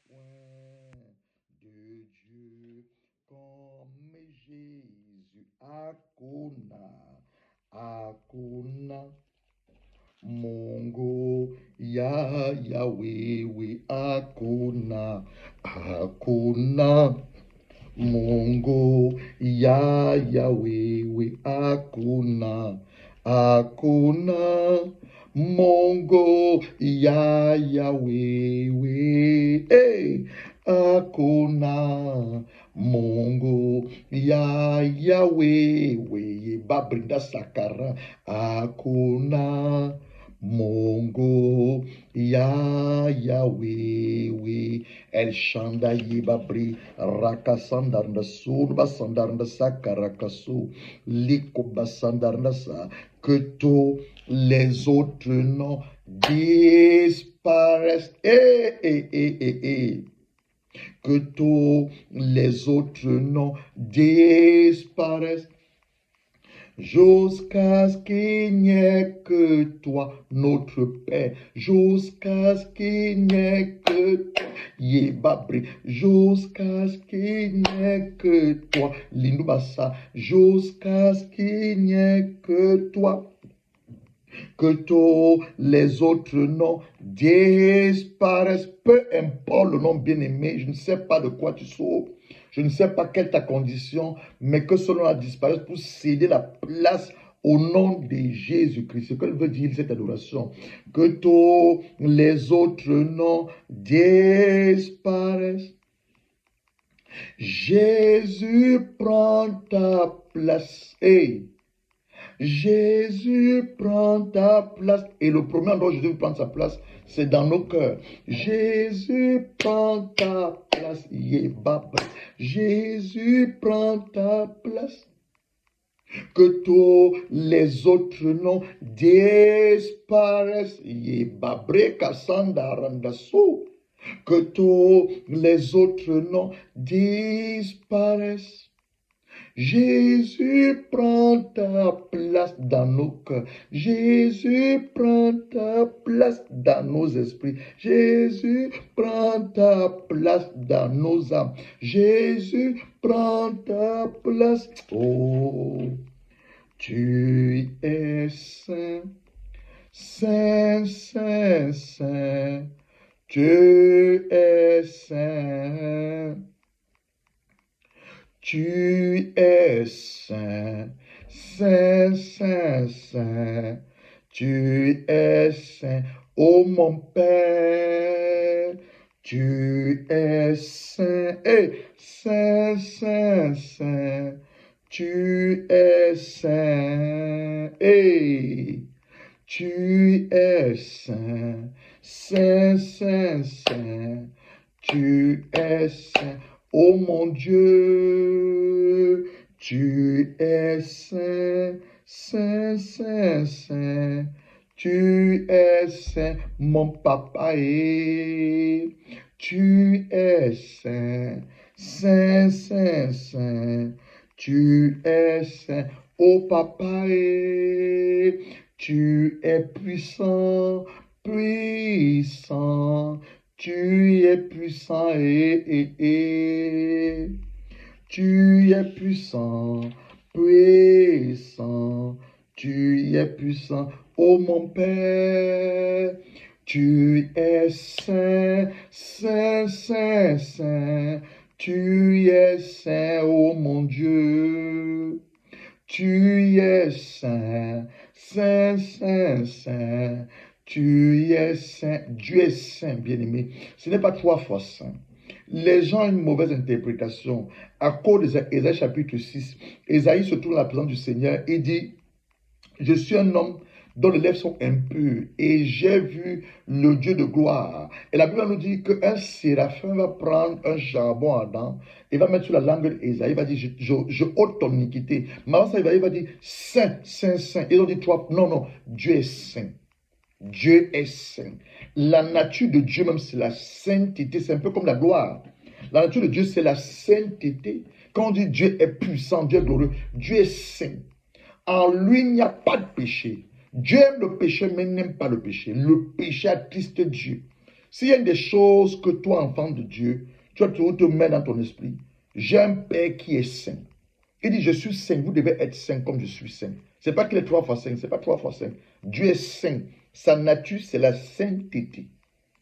point de Dieu comme Jésus. Hakuna, hakuna Mungu ya Yahweh, hakuna, hakuna Mungu ya Yahweh, hakuna, hakuna Mungu ya Yahweh, hey, hakuna Mungu ya Yahweh, babrinda sakara, hakuna Mungu ya Yahweh, El Shaddai babri rakasandarnda surba sandarnda sakarakasu likoba sandarnda sa, que tous les autres noms disparaissent, que tous les autres noms disparaissent jusqu'à ce qu'il n'y ait que toi, notre Père, jusqu'à ce qu'il n'y ait que toi, Yébabri, jusqu'à ce qu'il n'y ait que toi, Lindubassa, jusqu'à ce qu'il n'y ait que toi, que tous les autres noms disparaissent, peu importe le nom bien-aimé, je ne sais pas de quoi tu souffres. Je ne sais pas quelle est ta condition, mais que ce nom disparaisse pour céder la place au nom de Jésus-Christ. Ce qu'elle veut dire, cette adoration. Que tous les autres noms disparaissent. Jésus prend ta place. Hey. Jésus prend ta place. Et le premier endroit où Jésus prend sa place, c'est dans nos cœurs. Jésus prend ta place. Jésus prend ta place. Que tous les autres noms disparaissent. Que tous les autres noms disparaissent. Jésus prend ta place dans nos cœurs. Jésus prend ta place dans nos esprits. Jésus prend ta place dans nos âmes. Jésus prend ta place. Oh, tu es saint, saint, saint, saint. Tu es saint. Tu es saint, saint, saint, saint, tu es saint, ô mon Père, tu es saint, saint, saint, saint, tu es saint, tu es saint, saint, saint, saint, tu es saint. Oh mon Dieu, tu es saint, saint, saint, saint, tu es saint, mon papa tu es saint, saint, saint, saint, tu es saint, oh papa tu es puissant, puissant. Tu es puissant, tu es puissant, puissant, tu es puissant, oh mon Père, tu es saint, saint, saint, saint, tu es saint, oh mon Dieu, tu es saint, saint, saint, saint. Tu es saint, Dieu est saint, bien-aimé. Ce n'est pas 3 fois saint. Les gens ont une mauvaise interprétation. À cause d'Ésaïe chapitre 6, Ésaïe se trouve dans la présence du Seigneur et dit, je suis un homme dont les lèvres sont impures et j'ai vu le Dieu de gloire. Et la Bible nous dit qu'un séraphin va prendre un charbon ardent et va mettre sur la langue d'Ésaïe. Il va dire, je ôte ton iniquité. Maintenant, ça, il va dire, saint, saint, saint. Ils ont dit, toi, non, Dieu est saint. Dieu est saint. La nature de Dieu même, c'est la sainteté. C'est un peu comme la gloire. La nature de Dieu, c'est la sainteté. Quand on dit Dieu est puissant, Dieu est glorieux, Dieu est saint. En lui, il n'y a pas de péché. Dieu aime le péché, mais n'aime pas le péché. Le péché attriste Dieu. S'il y a des choses que toi, enfant de Dieu, tu vas toujours te mettre dans ton esprit. J'ai un Père qui est saint. Il dit, je suis saint, vous devez être saint comme je suis saint. Ce n'est pas qu'il est 3 fois saint, ce n'est pas 3 fois saint. Dieu est saint. Sa nature, c'est la sainteté.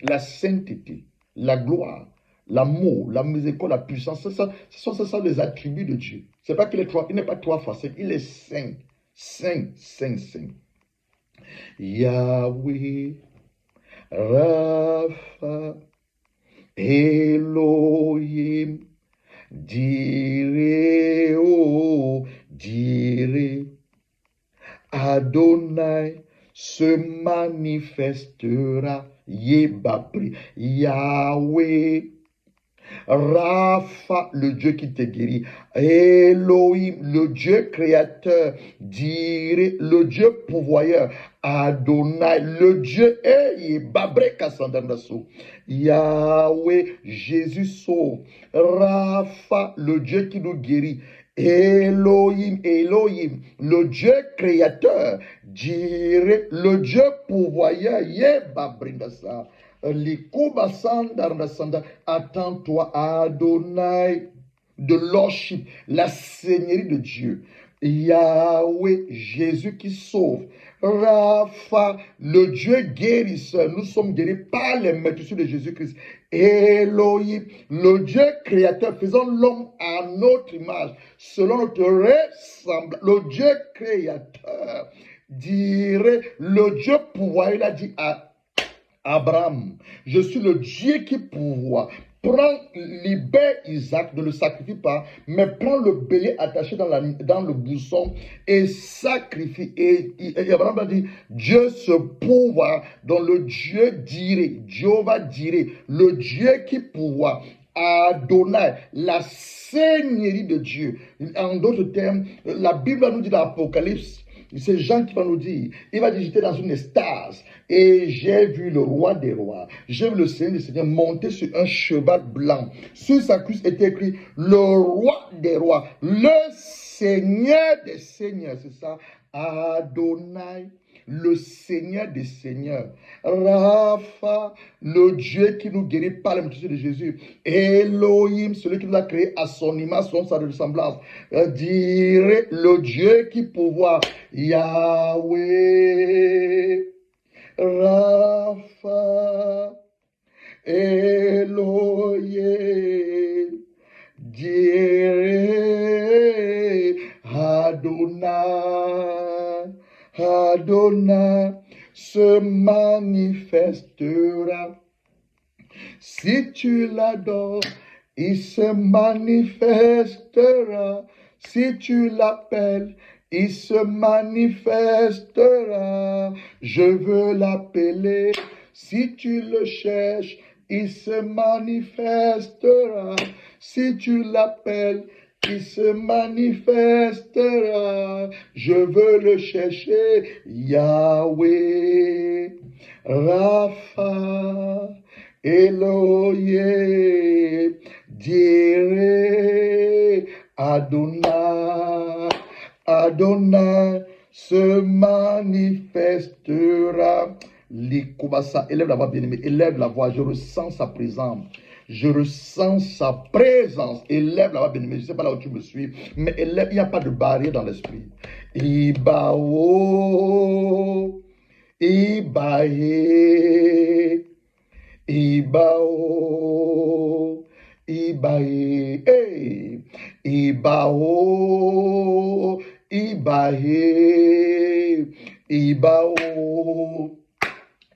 La sainteté, la gloire, l'amour, la miséricorde, la puissance. Ce sont les attributs de Dieu. C'est pas qu'il est 3, il n'est pas 3 fois saint, il est saint. Saint, saint, saint. Yahweh, Rapha, Elohim, Diré, oh, Diré, Adonai se manifestera, Yébabri, Yahweh, Rapha, le Dieu qui te guérit, Elohim, le Dieu créateur, Diré, le Dieu pourvoyeur, Adonai, le Dieu Yébabri Kassandandaso, Yahweh, Jésus sauve, Rapha, le Dieu qui nous guérit, Elohim, Elohim, le Dieu créateur, Diré, le Dieu pourvoyeur, Yébabringasa. Attends-toi à Adonai, de lordship, la seigneurie de Dieu. Yahweh, Jésus qui sauve. Rapha, le Dieu guérisseur. Nous sommes guéris par les meurtrissures de Jésus-Christ. Elohim, le Dieu créateur, faisant l'homme à notre image, selon notre ressemblance. Le Dieu créateur dirait, le Dieu pourvoyeur, il a dit à Abraham, je suis le Dieu qui pourvoit. Prends, libère Isaac, ne le sacrifie pas, mais prends le bélier attaché dans le buisson et sacrifie. Et Abraham a dit, Dieu se pourvoit, dont le Dieu dirait, Jéhovah dirait, le Dieu qui pourvoit. Adonai, la seigneurie de Dieu. En d'autres termes, la Bible nous dit dans l'Apocalypse, c'est Jean qui va nous dire, il va dire, j'étais dans une extase et j'ai vu le roi des rois, j'ai vu le Seigneur des seigneurs monter sur un cheval blanc. Sur sa cuisse était écrit, le roi des rois, le Seigneur des seigneurs, c'est ça, Adonai, le Seigneur des seigneurs, Rapha, le Dieu qui nous guérit par la médecine de Jésus, Elohim, celui qui nous a créé à son image, son sa ressemblance, dirait le Dieu qui pourvoit, Yahweh, Rapha, Elohim, dirait Adonai, Adonai se manifestera. Si tu l'adores, il se manifestera. Si tu l'appelles, il se manifestera. Je veux l'appeler. Si tu le cherches, il se manifestera. Si tu l'appelles, il se manifestera. Je veux le chercher. Yahweh, Rapha, Elohim, Diré, Adonai, Adonai se manifestera. Likubasa, élève la voix, bien-aimé, élève la voix, je ressens sa présence. Je ressens sa présence. Élève la voix, bien-aimé. Je ne sais pas là où tu me suis, mais élève, il n'y a pas de barrière dans l'esprit. Ibao, Ibae, Ibao, Ibae, hey. Ibao, Ibae, Ibao,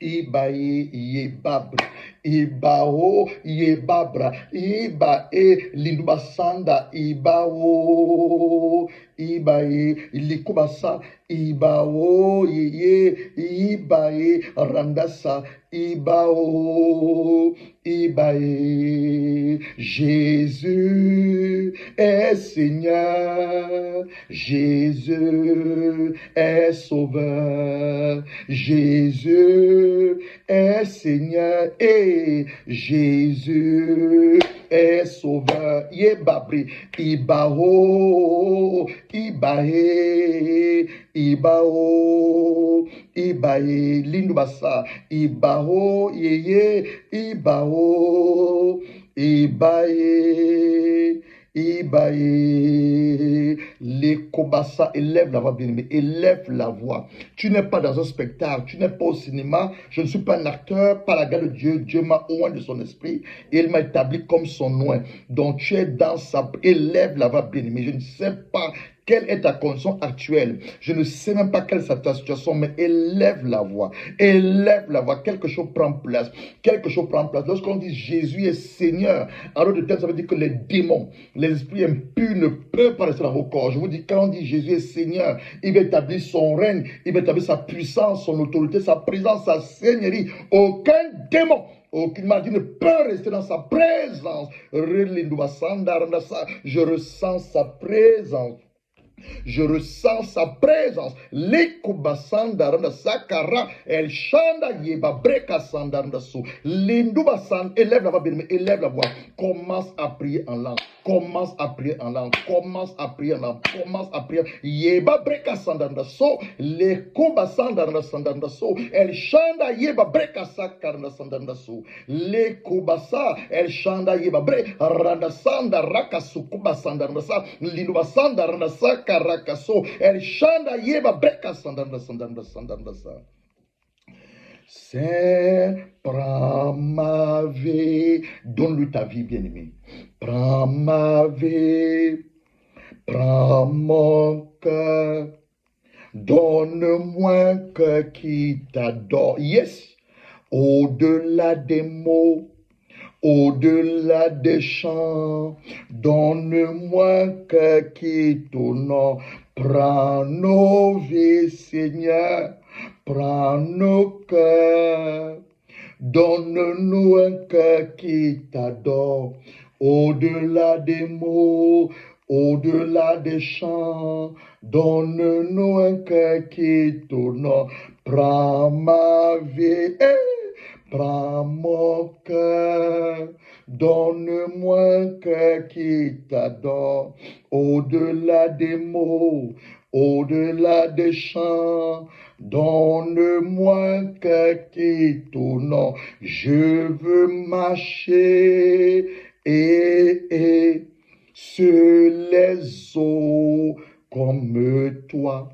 Ibae, Yebabra, Ibao, Yebabra, Ibae, Lindubasanda, Ibao, Ibae, Likubasa, Ibao, Yeye, Ibae, Randasa, Ibao, Ibae. Jésus est Seigneur, Jésus est Sauveur, Jésus est Seigneur et Jésus est sauveur. Yebabri, Ibao, Ibae, Ibao, Ibae, Lindubasa, Ibao, Yeye, Ibao, Ibae. Ibaye, les Kobasa, élève la voix, bien-aimé, élève la voix. Tu n'es pas dans un spectacle, tu n'es pas au cinéma. Je ne suis pas un acteur, par la grâce de Dieu. Dieu m'a oint de son esprit et il m'a établi comme son oint. Donc tu es dans sa. Élève la voix, bien-aimé. Je ne sais pas quelle est ta condition actuelle. Je ne sais même pas quelle est ta situation, mais élève la voix. Élève la voix. Quelque chose prend place. Quelque chose prend place. Lorsqu'on dit Jésus est Seigneur, alors de tel, ça veut dire que les démons, les esprits impurs ne peuvent pas rester dans vos corps. Je vous dis, quand on dit Jésus est Seigneur, il va établir son règne, il va établir sa puissance, son autorité, sa présence, sa seigneurie. Aucun démon, aucune maladie ne peut rester dans sa présence. Je ressens sa présence. Je ressens sa présence. Lekubasandaranda sakara el shanda yeba breka sandaranda su. Lindubasan, élève la voix, élève la voix. Commence à prier en langue. Commence à prier en langue. Commence à prier en langue. Commence à prier. Yeba breka sandaranda so. Lekubasandaranda sandaranda so. El shanda yeba breka sakaranda sandaranda su. Lekubasa el shanda yeba bre randa sanda raka sukuba sandaranda sa. Lindubasandaranda sa. Rakaso, el shanda yeba breka sandanda sandanda sandanda sa. C'est prends ma vie, donne-lui ta vie, bien-aimé. Prends ma vie, prends mon cœur, donne-moi un cœur qui t'adore. Yes, au-delà des mots. Au-delà des chants, donne-moi un cœur qui t'honore. Prends nos vies, Seigneur, prends nos cœurs. Donne-nous un cœur qui t'adore. Au-delà des mots, au-delà des chants, donne-nous un cœur qui t'honore. Prends ma vie. Prends mon cœur, donne-moi un cœur qui t'adore, au-delà des mots, au-delà des chants, donne-moi un cœur qui t'honore. Je veux marcher sur les eaux comme toi.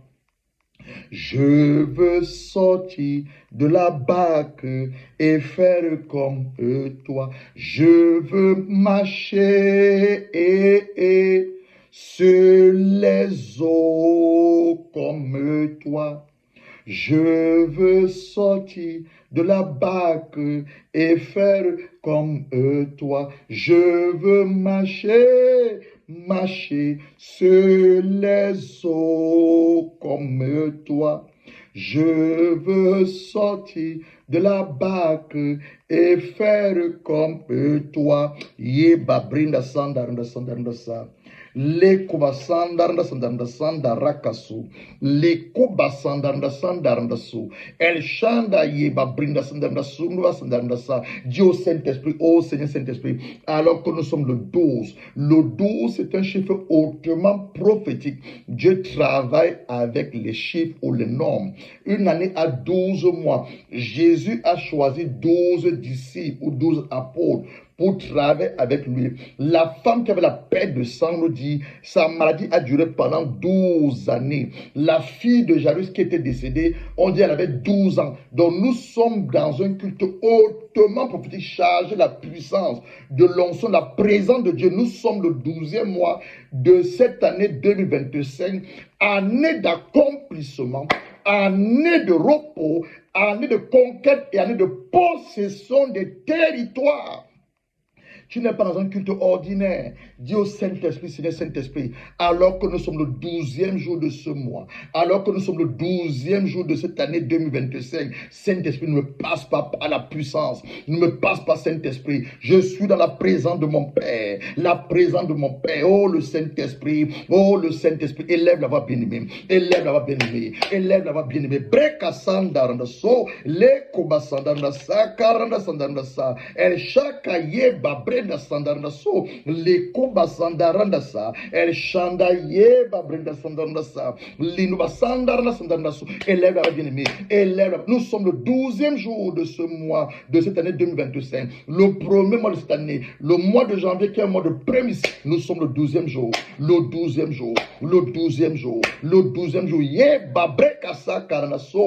Je veux sortir de la barque et faire comme toi. Je veux marcher sur les eaux comme toi. Je veux sortir de la barque et faire comme toi. Je veux marcher sur les eaux comme toi. Je veux sortir de la barque et faire comme toi. Yeba brinda sandaranda sandaranda sa. Le kuba sandaranda sandaranda sandarakasu. Le kuba sandaranda sandaranda su. El shanda yeba brinda sandaranda sunwa sandaranda sa. Dieu Saint-Esprit, oh Seigneur Saint-Esprit, alors que nous sommes le 12. Le 12 c'est un chiffre hautement prophétique. Dieu travaille avec les chiffres ou les normes. Une année a 12 mois. Jésus a choisi 12 disciples ou 12 apôtres pour travailler avec lui. La femme qui avait la perte de sang nous dit, sa maladie a duré pendant 12 années. La fille de Jairus qui était décédée, on dit elle avait 12 ans. Donc nous sommes dans un culte hautement prophétique, chargé de la puissance, de l'onction, de la présence de Dieu. Nous sommes le 12e mois de cette année 2025, année d'accomplissement, année de repos, année de conquête et année de possession des territoires. Tu n'es pas dans un culte ordinaire. Dis au Saint-Esprit, Seigneur Saint-Esprit, alors que nous sommes le 12e jour de ce mois, alors que nous sommes le 12e jour de cette année 2025, Saint-Esprit, ne me passe pas par la puissance, ne me passe pas, Saint-Esprit. Je suis dans la présence de mon Père, la présence de mon Père. Oh, le Saint-Esprit, élève la voix bien-aimée, élève la voix bien-aimée, élève la voix bien-aimée. Breka sandaranda so, le kuba sandaranda sa, karanda sandaranda sa, el shaka yeba bre brenda sandaranda so, leko basandaranda sa, el shanda ye ba brenda sandaranda sa, lino basandaranda sandaranda so, élève la bien-aimée, élève. Nous sommes le 12e jour de ce mois, de cette année 2025, le premier mois de cette année, le mois de janvier qui est un mois de prémisse. Nous sommes le 12e jour, le 12e jour, le 12e jour, le 12e jour, ye ba breka sa karana so.